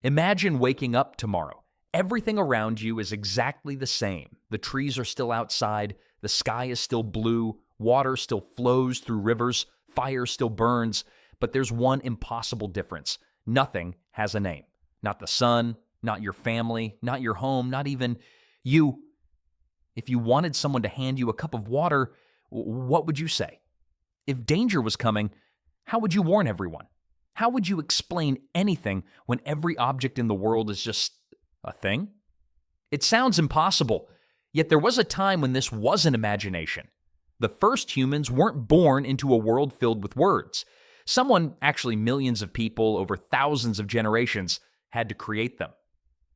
Imagine waking up tomorrow. Everything around you is exactly the same. The trees are still outside, the sky is still blue, water still flows through rivers, fire still burns, but there's one impossible difference. Nothing has a name. Not the sun, not your family, not your home, not even you. If you wanted someone to hand you a cup of water, what would you say? If danger was coming, how would you warn everyone? How would you explain anything when every object in the world is just a thing? It sounds impossible, yet there was a time when this wasn't imagination. The first humans weren't born into a world filled with words. Someone, actually millions of people over thousands of generations, had to create them.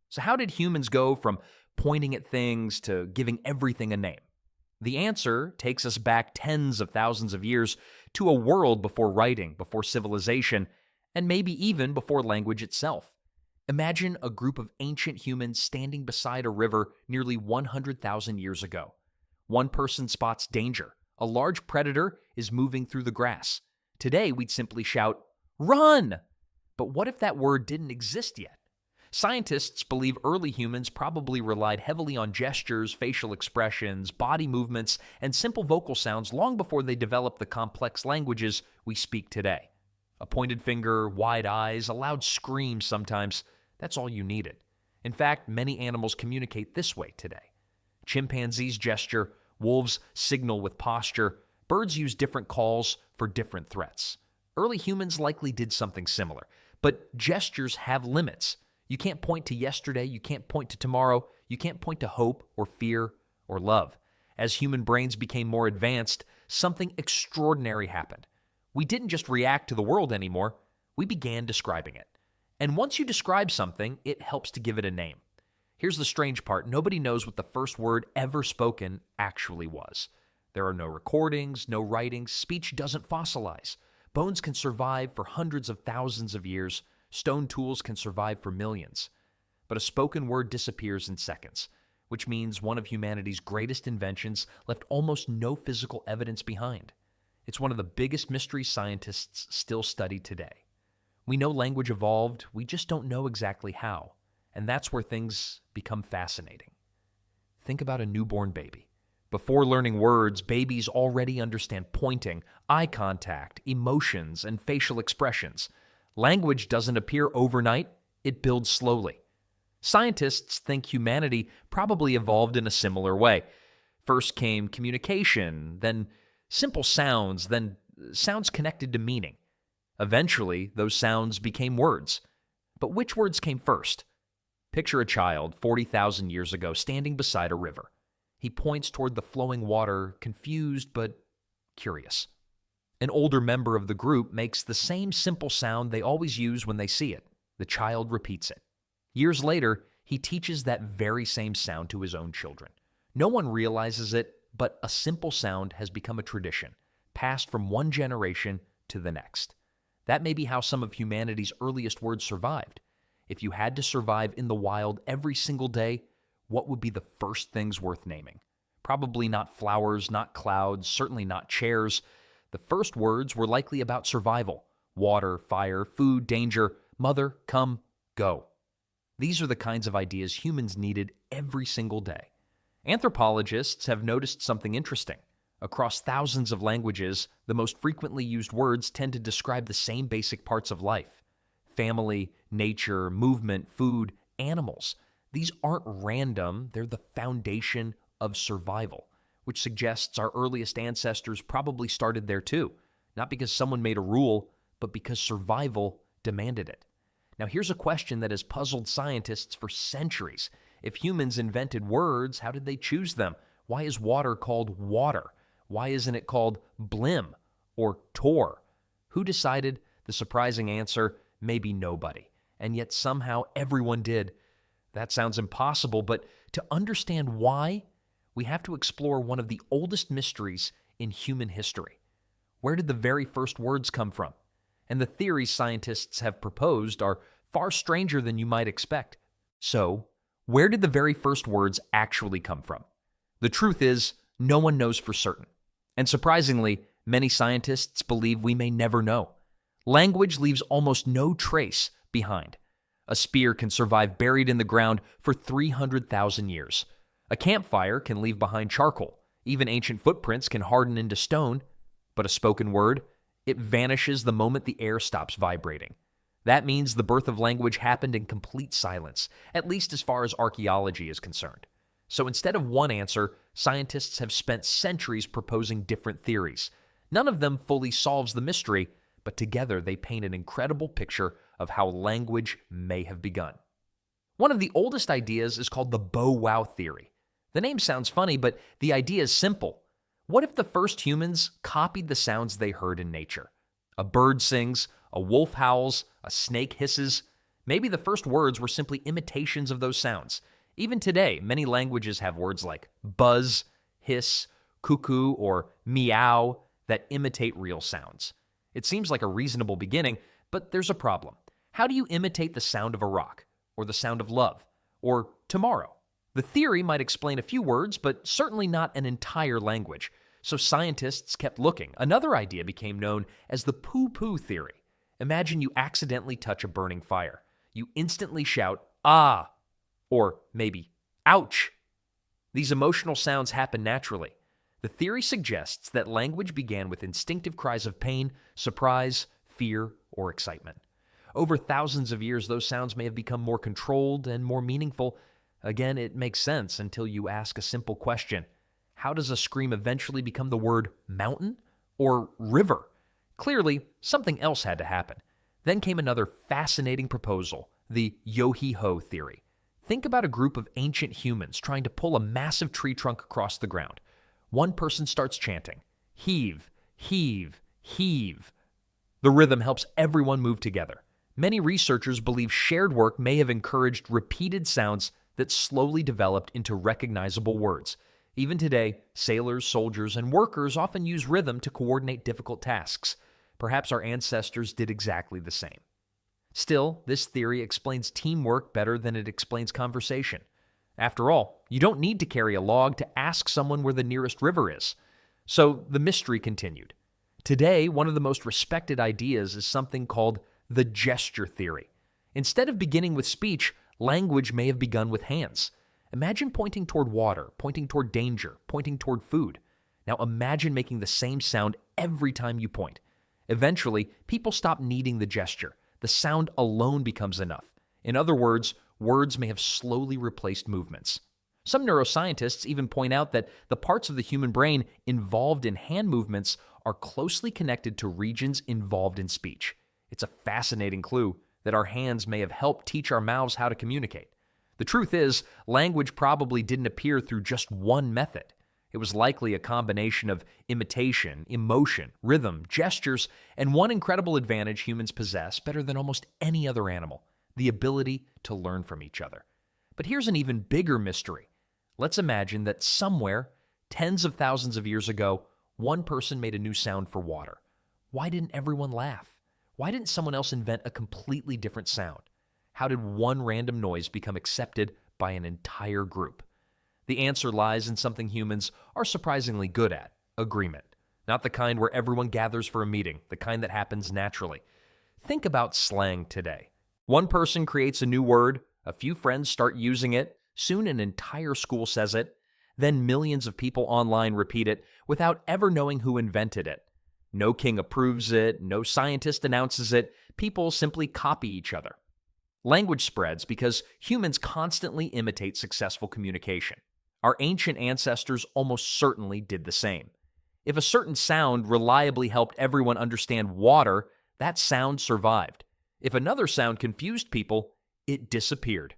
So how did humans go from pointing at things to giving everything a name? The answer takes us back tens of thousands of years to a world before writing, before civilization, and maybe even before language itself. Imagine a group of ancient humans standing beside a river nearly 100,000 years ago. One person spots danger. A large predator is moving through the grass. Today, we'd simply shout, "Run!" But what if that word didn't exist yet? Scientists believe early humans probably relied heavily on gestures, facial expressions, body movements, and simple vocal sounds long before they developed the complex languages we speak today. A pointed finger, wide eyes, a loud scream sometimes, that's all you needed. In fact, many animals communicate this way today. Chimpanzees gesture, wolves signal with posture, birds use different calls for different threats. Early humans likely did something similar, but gestures have limits. You can't point to yesterday, you can't point to tomorrow, you can't point to hope or fear or love. As human brains became more advanced, something extraordinary happened. We didn't just react to the world anymore, we began describing it. And once you describe something, it helps to give it a name. Here's the strange part. Nobody knows what the first word ever spoken actually was. There are no recordings, no writings. Speech doesn't fossilize. Bones can survive for hundreds of thousands of years. Stone tools can survive for millions. But a spoken word disappears in seconds, which means one of humanity's greatest inventions left almost no physical evidence behind. It's one of the biggest mysteries scientists still study today. We know language evolved, we just don't know exactly how. And that's where things become fascinating. Think about a newborn baby. Before learning words, babies already understand pointing, eye contact, emotions, and facial expressions. Language doesn't appear overnight, it builds slowly. Scientists think humanity probably evolved in a similar way. First came communication, then simple sounds, then sounds connected to meaning. Eventually, those sounds became words. But which words came first? Picture a child 40,000 years ago standing beside a river. He points toward the flowing water, confused but curious. An older member of the group makes the same simple sound they always use when they see it. The child repeats it. Years later, he teaches that very same sound to his own children. No one realizes it, but a simple sound has become a tradition, passed from one generation to the next. That may be how some of humanity's earliest words survived. If you had to survive in the wild every single day, what would be the first things worth naming? Probably not flowers, not clouds, certainly not chairs. The first words were likely about survival. Water, fire, food, danger, mother, come, go. These are the kinds of ideas humans needed every single day. Anthropologists have noticed something interesting. Across thousands of languages, the most frequently used words tend to describe the same basic parts of life. Family, nature, movement, food, animals. These aren't random, they're the foundation of survival, which suggests our earliest ancestors probably started there too, not because someone made a rule, but because survival demanded it. Now here's a question that has puzzled scientists for centuries. If humans invented words, how did they choose them? Why is water called water? Why isn't it called blim or tor? Who decided? The surprising answer, maybe nobody. And yet somehow everyone did. That sounds impossible, but to understand why, we have to explore one of the oldest mysteries in human history. Where did the very first words come from? And the theories scientists have proposed are far stranger than you might expect. So, where did the very first words actually come from? The truth is, no one knows for certain. And surprisingly, many scientists believe we may never know. Language leaves almost no trace behind. A spear can survive buried in the ground for 300,000 years. A campfire can leave behind charcoal. Even ancient footprints can harden into stone. But a spoken word, it vanishes the moment the air stops vibrating. That means the birth of language happened in complete silence, at least as far as archaeology is concerned. So instead of one answer, scientists have spent centuries proposing different theories. None of them fully solves the mystery, but together they paint an incredible picture of how language may have begun. One of the oldest ideas is called the bow-wow theory. The name sounds funny, but the idea is simple. What if the first humans copied the sounds they heard in nature? A bird sings, a wolf howls, a snake hisses. Maybe the first words were simply imitations of those sounds. Even today, many languages have words like buzz, hiss, cuckoo, or meow that imitate real sounds. It seems like a reasonable beginning, but there's a problem. How do you imitate the sound of a rock, or the sound of love, or tomorrow? The theory might explain a few words, but certainly not an entire language. So scientists kept looking. Another idea became known as the poo-poo theory. Imagine you accidentally touch a burning fire. You instantly shout, ah, or maybe, ouch. These emotional sounds happen naturally. The theory suggests that language began with instinctive cries of pain, surprise, fear, or excitement. Over thousands of years, those sounds may have become more controlled and more meaningful. Again, it makes sense until you ask a simple question. How does a scream eventually become the word mountain or river? Clearly, something else had to happen. Then came another fascinating proposal, the yo-he-ho theory. Think about a group of ancient humans trying to pull a massive tree trunk across the ground. One person starts chanting, heave, heave, heave. The rhythm helps everyone move together. Many researchers believe shared work may have encouraged repeated sounds that slowly developed into recognizable words. Even today, sailors, soldiers, and workers often use rhythm to coordinate difficult tasks. Perhaps our ancestors did exactly the same. Still, this theory explains teamwork better than it explains conversation. After all, you don't need to carry a log to ask someone where the nearest river is. So the mystery continued. Today, one of the most respected ideas is something called the gesture theory. Instead of beginning with speech, language may have begun with hands. Imagine pointing toward water, pointing toward danger, pointing toward food. Now imagine making the same sound every time you point. Eventually, people stop needing the gesture. The sound alone becomes enough. In other words, words may have slowly replaced movements. Some neuroscientists even point out that the parts of the human brain involved in hand movements are closely connected to regions involved in speech. It's a fascinating clue that our hands may have helped teach our mouths how to communicate. The truth is, language probably didn't appear through just one method. It was likely a combination of imitation, emotion, rhythm, gestures, and one incredible advantage humans possess better than almost any other animal: the ability to learn from each other. But here's an even bigger mystery. Let's imagine that somewhere, tens of thousands of years ago, one person made a new sound for water. Why didn't everyone laugh? Why didn't someone else invent a completely different sound? How did one random noise become accepted by an entire group? The answer lies in something humans are surprisingly good at: agreement. Not the kind where everyone gathers for a meeting, the kind that happens naturally. Think about slang today. One person creates a new word, a few friends start using it, soon an entire school says it, then millions of people online repeat it without ever knowing who invented it. No king approves it, no scientist announces it, people simply copy each other. Language spreads because humans constantly imitate successful communication. Our ancient ancestors almost certainly did the same. If a certain sound reliably helped everyone understand water, that sound survived. If another sound confused people, it disappeared.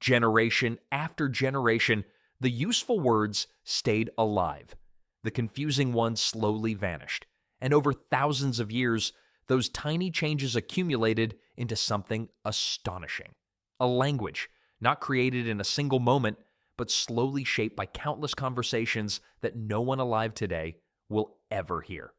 Generation after generation, the useful words stayed alive. The confusing ones slowly vanished. And over thousands of years, those tiny changes accumulated into something astonishing. A language, not created in a single moment, but slowly shaped by countless conversations that no one alive today will ever hear.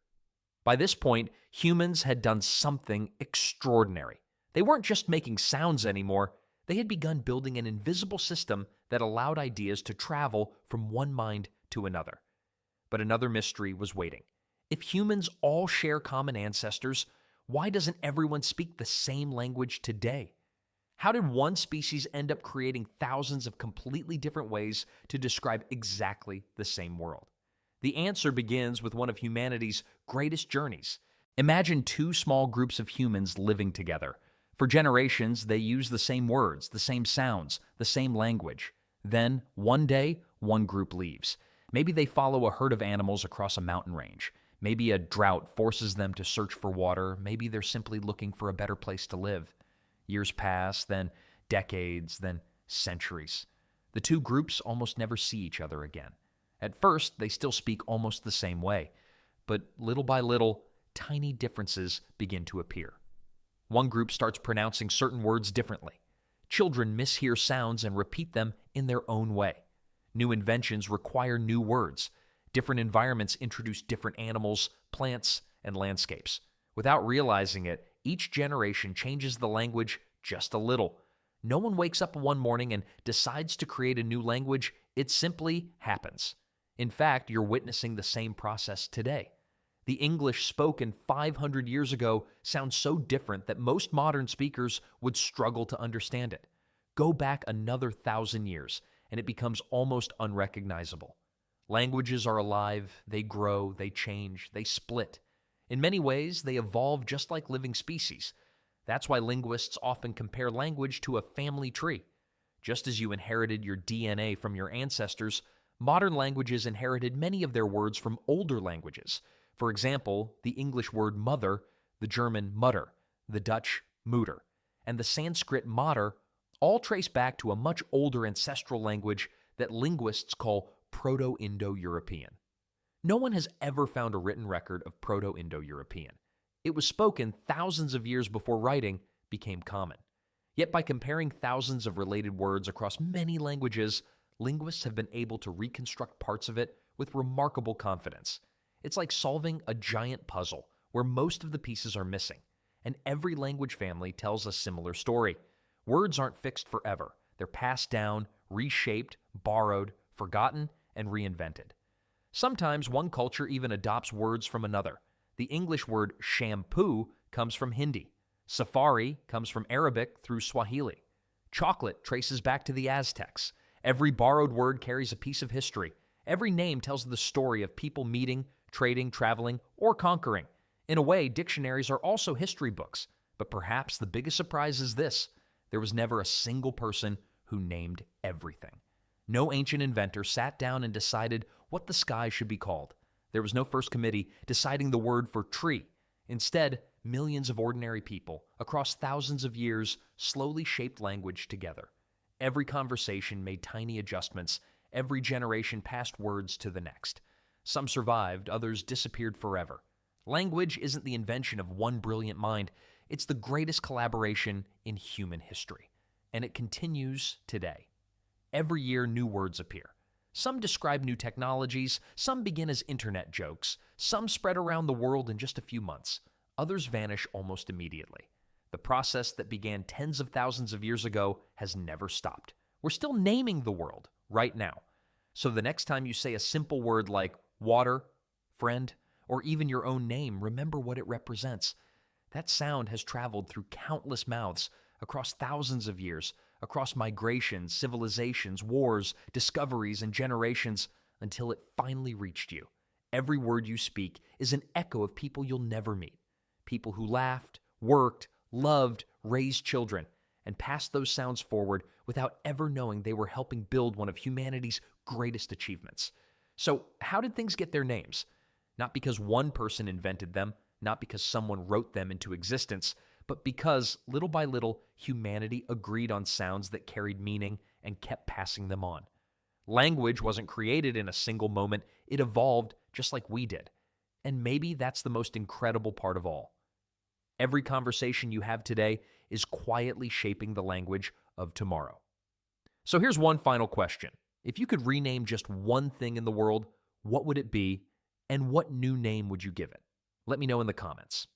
By this point, humans had done something extraordinary. They weren't just making sounds anymore. They had begun building an invisible system that allowed ideas to travel from one mind to another. But another mystery was waiting. If humans all share common ancestors, why doesn't everyone speak the same language today? How did one species end up creating thousands of completely different ways to describe exactly the same world? The answer begins with one of humanity's greatest journeys. Imagine two small groups of humans living together. For generations, they use the same words, the same sounds, the same language. Then, one day, one group leaves. Maybe they follow a herd of animals across a mountain range. Maybe a drought forces them to search for water. Maybe they're simply looking for a better place to live. Years pass, then decades, then centuries. The two groups almost never see each other again. At first, they still speak almost the same way, but little by little, tiny differences begin to appear. One group starts pronouncing certain words differently. Children mishear sounds and repeat them in their own way. New inventions require new words. Different environments introduce different animals, plants, and landscapes. Without realizing it, each generation changes the language just a little. No one wakes up one morning and decides to create a new language. It simply happens. In fact, you're witnessing the same process today. The English spoken 500 years ago sounds so different that most modern speakers would struggle to understand it. Go back another 1,000 years, and it becomes almost unrecognizable. Languages are alive, they grow, they change, they split. In many ways, they evolve just like living species. That's why linguists often compare language to a family tree. Just as you inherited your DNA from your ancestors, modern languages inherited many of their words from older languages. For example, the English word mother, the German Mutter, the Dutch Mutter, and the Sanskrit Mater all trace back to a much older ancestral language that linguists call Proto-Indo-European. No one has ever found a written record of Proto-Indo-European. It was spoken thousands of years before writing became common. Yet by comparing thousands of related words across many languages, linguists have been able to reconstruct parts of it with remarkable confidence. It's like solving a giant puzzle where most of the pieces are missing, and every language family tells a similar story. Words aren't fixed forever. They're passed down, reshaped, borrowed, forgotten, and reinvented. Sometimes one culture even adopts words from another. The English word shampoo comes from Hindi. Safari comes from Arabic through Swahili. Chocolate traces back to the Aztecs. Every borrowed word carries a piece of history. Every name tells the story of people meeting, trading, traveling, or conquering. In a way, dictionaries are also history books. But perhaps the biggest surprise is this: there was never a single person who named everything. No ancient inventor sat down and decided what the sky should be called. There was no first committee deciding the word for tree. Instead, millions of ordinary people, across thousands of years, slowly shaped language together. Every conversation made tiny adjustments. Every generation passed words to the next. Some survived, others disappeared forever. Language isn't the invention of one brilliant mind. It's the greatest collaboration in human history. And it continues today. Every year, new words appear. Some describe new technologies, some begin as internet jokes, some spread around the world in just a few months. Others vanish almost immediately. The process that began tens of thousands of years ago has never stopped. We're still naming the world right now. So the next time you say a simple word like water, friend, or even your own name, remember what it represents. That sound has traveled through countless mouths across thousands of years, across migrations, civilizations, wars, discoveries, and generations, until it finally reached you. Every word you speak is an echo of people you'll never meet. People who laughed, worked, loved, raised children, and passed those sounds forward without ever knowing they were helping build one of humanity's greatest achievements. So, how did things get their names? Not because one person invented them, not because someone wrote them into existence, but because, little by little, humanity agreed on sounds that carried meaning and kept passing them on. Language wasn't created in a single moment, it evolved just like we did. And maybe that's the most incredible part of all. Every conversation you have today is quietly shaping the language of tomorrow. So here's one final question. If you could rename just one thing in the world, what would it be, and what new name would you give it? Let me know in the comments.